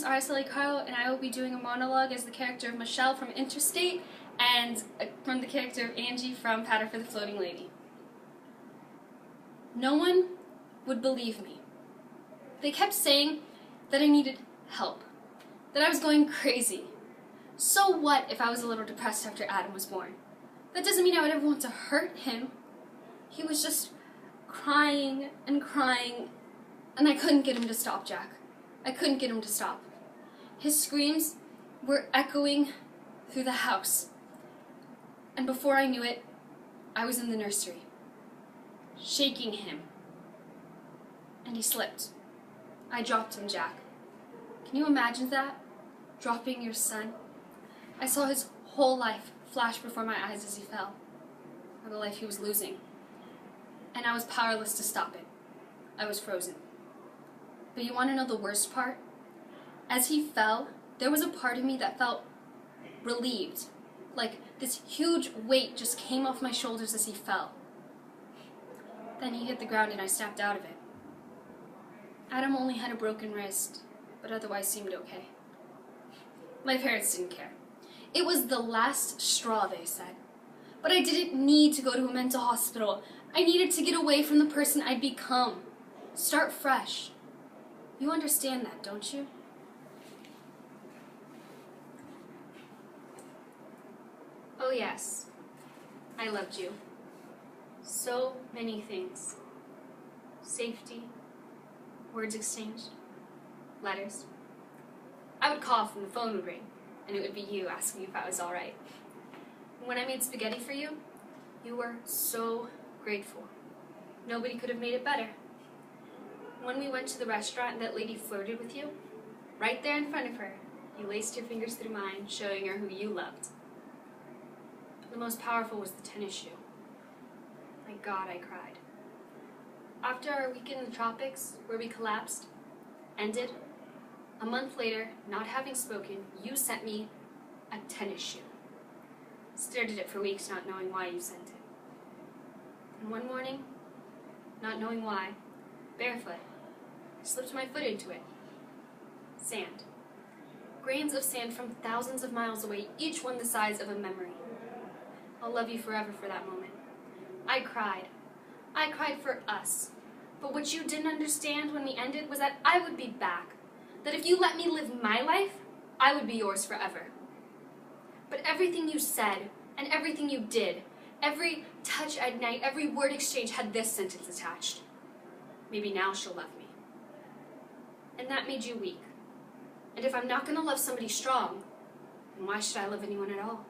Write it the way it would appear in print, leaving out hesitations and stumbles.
Araceli Caro, and I will be doing a monologue as the character of Michelle from Interstate and from the character of Angie from Patter for the Floating Lady. No one would believe me. They kept saying that I needed help, that I was going crazy. So what if I was a little depressed after Adam was born? That doesn't mean I would ever want to hurt him. He was just crying and crying, and I couldn't get him to stop, Jack. I couldn't get him to stop. His screams were echoing through the house. And before I knew it, I was in the nursery, shaking him. And he slipped. I dropped him, Jack. Can you imagine that? Dropping your son? I saw his whole life flash before my eyes as he fell, or the life he was losing. And I was powerless to stop it. I was frozen. But you want to know the worst part? As he fell, there was a part of me that felt relieved. Like this huge weight just came off my shoulders as he fell. Then he hit the ground and I snapped out of it. Adam only had a broken wrist, but otherwise seemed okay. My parents didn't care. It was the last straw, they said. But I didn't need to go to a mental hospital. I needed to get away from the person I'd become. Start fresh. You understand that, don't you? Oh yes, I loved you. So many things. Safety, words exchanged, letters. I would cough and the phone would ring, and it would be you asking if I was all right. When I made spaghetti for you, you were so grateful. Nobody could have made it better. When we went to the restaurant and that lady flirted with you, right there in front of her, you laced your fingers through mine, showing her who you loved. The most powerful was the tennis shoe. My God, I cried. After our weekend in the tropics, where we collapsed, ended, a month later, not having spoken, you sent me a tennis shoe. Stared at it for weeks, not knowing why you sent it. And one morning, not knowing why, barefoot, I slipped my foot into it. Sand. Grains of sand from thousands of miles away, each one the size of a memory. I'll love you forever for that moment. I cried. I cried for us. But what you didn't understand when we ended was that I would be back. That if you let me live my life, I would be yours forever. But everything you said, and everything you did, every touch at night, every word exchange had this sentence attached. Maybe now she'll love me. And that made you weak. And if I'm not going to love somebody strong, then why should I love anyone at all?